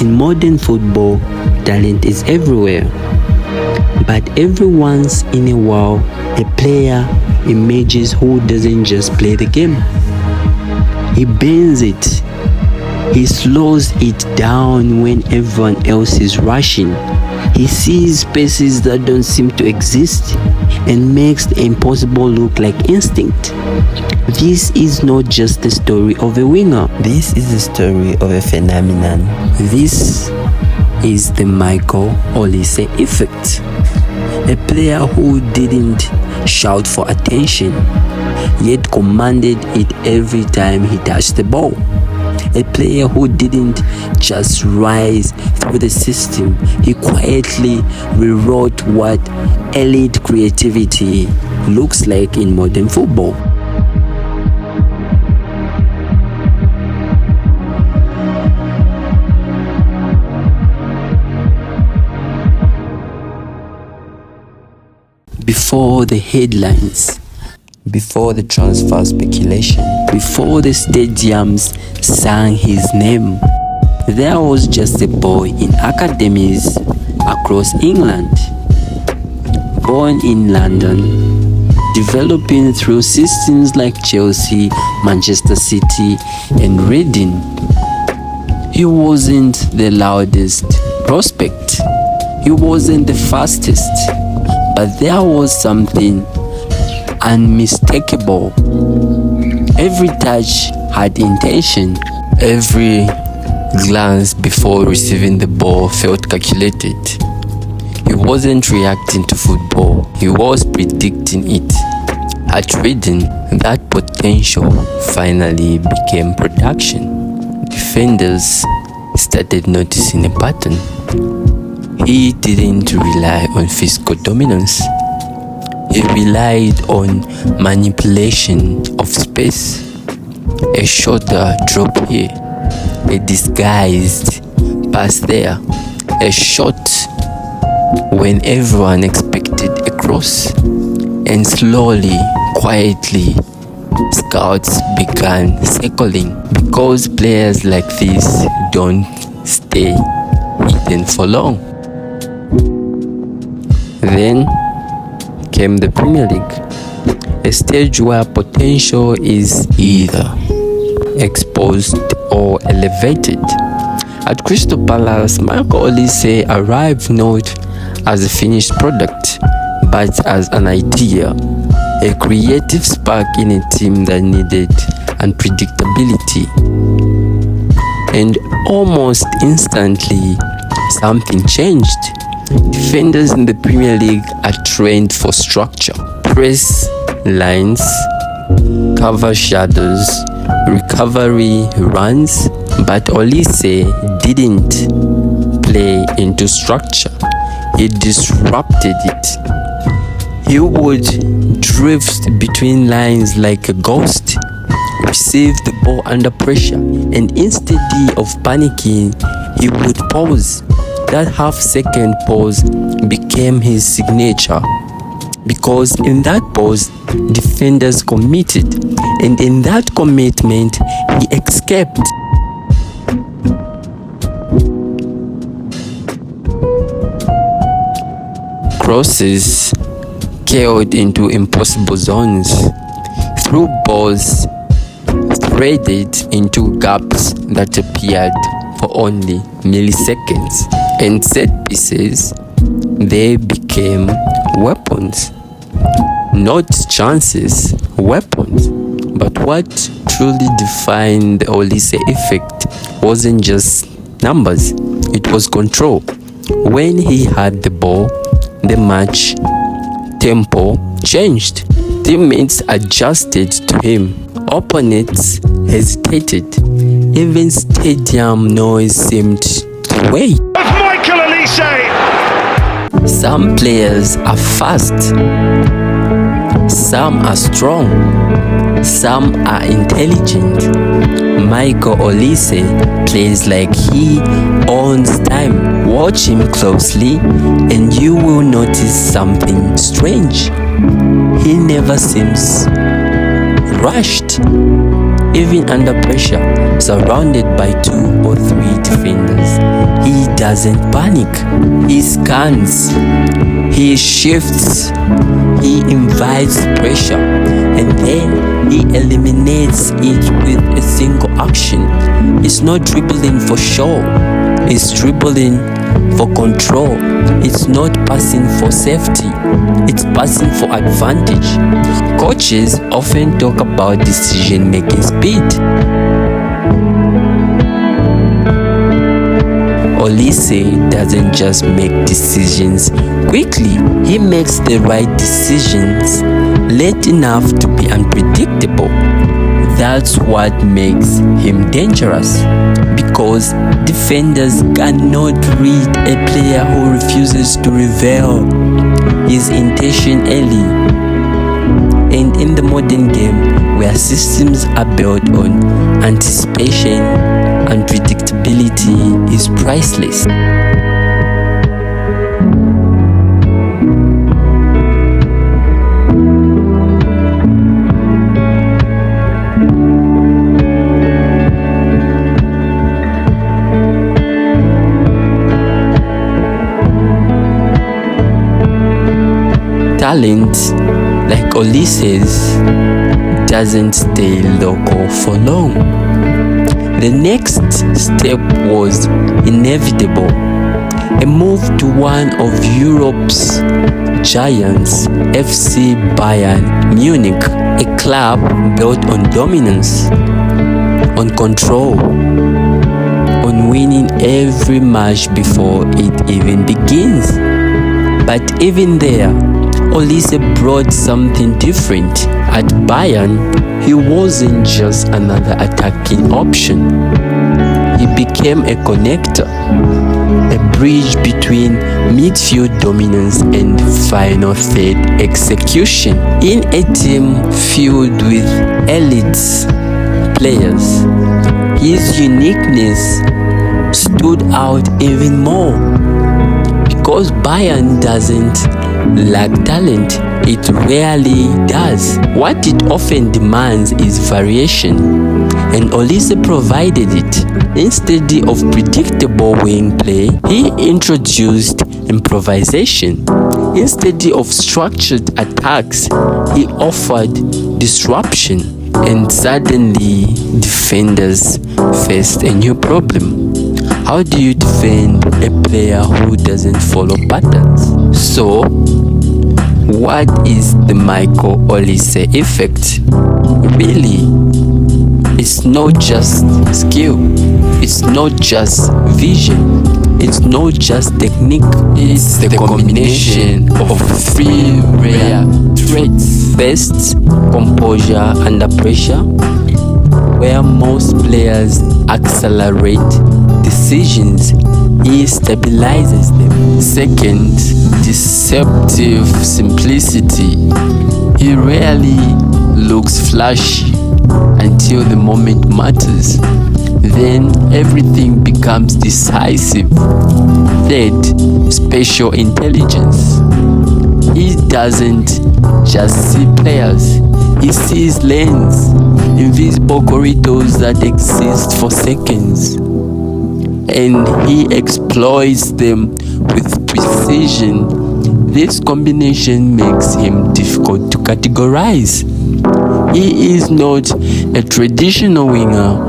In modern football, talent is everywhere. But every once in a while, a player emerges who doesn't just play the game. He bends it. He slows it down when everyone else is rushing. He sees spaces that don't seem to exist and makes the impossible look like instinct. This is not just the story of a winger. This is the story of a phenomenon. This is the Michael Olise effect. A player who didn't shout for attention, yet commanded it every time he touched the ball. A player who didn't just rise through the system, he quietly rewrote what elite creativity looks like in modern football. Before the headlines, before the transfer speculation, before the stadiums sang his name, there was just a boy in academies across England, born in London, developing through systems like Chelsea, Manchester City, and Reading. He wasn't the loudest prospect, he wasn't the fastest, but there was something unmistakable. Every touch had intention. Every glance before receiving the ball felt calculated. He wasn't reacting to football, he was predicting it. At Reading, that potential finally became production. Defenders started noticing a pattern. He didn't rely on physical dominance. He relied on manipulation of space. A shoulder drop here, a disguised pass there, a shot when everyone expected a cross. And slowly, quietly, scouts began circling, because players like this don't stay hidden for long. Then came the Premier League, a stage where potential is either exposed or elevated. At Crystal Palace, Michael Olise arrived not as a finished product, but as an idea, a creative spark in a team that needed unpredictability. And almost instantly, something changed. Defenders in the Premier League are trained for structure, press lines, cover shadows, recovery runs, but Olise didn't play into structure. He disrupted it. He would drift between lines like a ghost, receive the ball under pressure, and instead of panicking, he would pause. That half-second pause became his signature, because in that pause, defenders committed, and in that commitment, he escaped. Crosses curled into impossible zones, through balls threaded into gaps that appeared for only milliseconds, and set pieces, they became weapons. Not chances, weapons. But what truly defined the Olise effect wasn't just numbers, it was control. When he had the ball, the match tempo changed. Teammates adjusted to him. Opponents hesitated. Even stadium noise seemed to wait. Michael Olise! Some players are fast. Some are strong. Some are intelligent. Michael Olise plays like he owns time. Watch him closely and you will notice something strange. He never seems rushed, even under pressure, surrounded by 2 or 3 defenders. doesn't panic. He scans, he shifts, he invites pressure, and then he eliminates it with a single action. It's not dribbling for show, it's dribbling for control. It's not passing for safety, it's passing for advantage. Coaches often talk about decision-making speed. Olise doesn't just make decisions quickly, he makes the right decisions late enough to be unpredictable. That's what makes him dangerous, because defenders cannot read a player who refuses to reveal his intention early. And in the modern game, where systems are built on anticipation, unpredictability is priceless. Talent, like Olise's, doesn't stay local for long. The next step was inevitable. A move to one of Europe's giants, FC Bayern Munich, a club built on dominance, on control, on winning every match before it even begins. But even there, Olise brought something different. At Bayern, he wasn't just another attacking option. He became a connector, a bridge between midfield dominance and final third execution. In a team filled with elite players, his uniqueness stood out even more. Because Bayern doesn't lack talent, it rarely does. What it often demands is variation, and Olise provided it. Instead of predictable wing play, he introduced improvisation. Instead of structured attacks, he offered disruption, and suddenly defenders faced a new problem. How do you defend a player who doesn't follow patterns? So, what is the Michael Olise effect? Really, it's not just skill, it's not just vision, it's not just technique, it's the combination of three rare traits. First, composure under pressure, where most players accelerate decisions, he stabilizes them. Second, deceptive simplicity. He rarely looks flashy until the moment matters. Then everything becomes decisive. Third, spatial intelligence. He doesn't just see players, he sees lanes, invisible corridors that exist for seconds, and he exploits them with precision. This combination makes him difficult to categorize. He is not a traditional winger,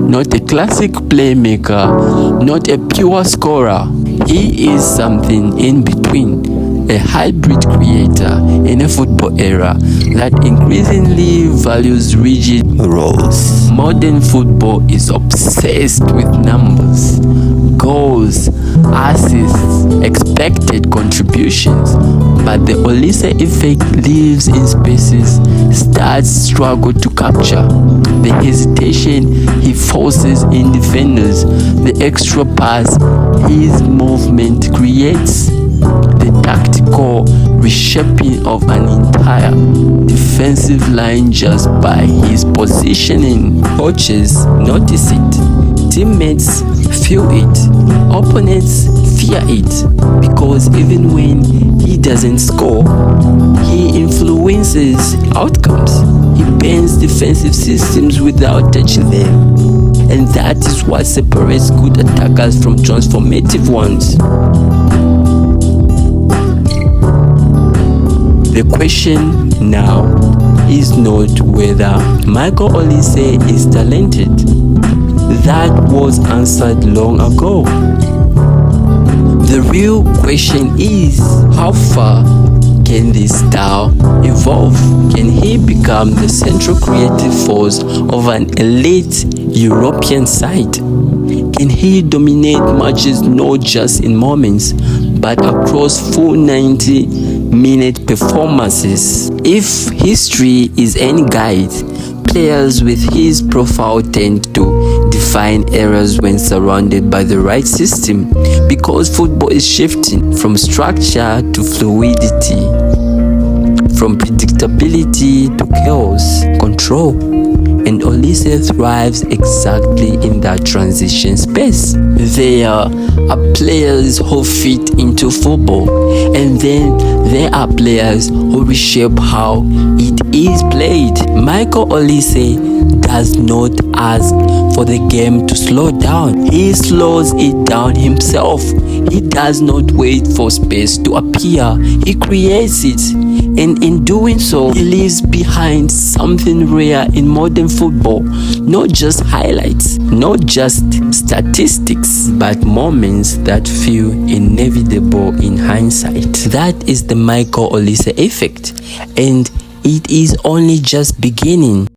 not a classic playmaker, not a pure scorer. He is something in between, a hybrid creator in a football era that increasingly values rigid roles. Modern football is obsessed with numbers, goals, assists, expected contributions, but the Olise effect lives in spaces stats struggle to capture. The hesitation he forces in defenders, the extra pass his movement creates, the tactical reshaping of an entire defensive line just by his positioning. Coaches notice it, teammates feel it, opponents fear it, because even when he doesn't score, he influences outcomes. He bends defensive systems without touching them. and that is what separates good attackers from transformative ones. The question now is not whether Michael Olise is talented. That was answered long ago. The real question is, how far can this style evolve? Can he become the central creative force of an elite European side? Can he dominate matches not just in moments, but across full 90-minute performances? If history is any guide, players with his profile tend to define eras when surrounded by the right system, because football is shifting from structure to fluidity, from predictability to chaos control, and Olise thrives exactly in that transition space. There are players who fit into football, and then there are players who reshape how it is played. Michael Olise does not ask for the game to slow down. He slows it down himself. He does not wait for space to appear. He creates it, and in doing so, he leaves behind something rare in modern football. Not just highlights, not just statistics, but moments that feel inevitable in hindsight. That is the Michael Olise effect, and it is only just beginning.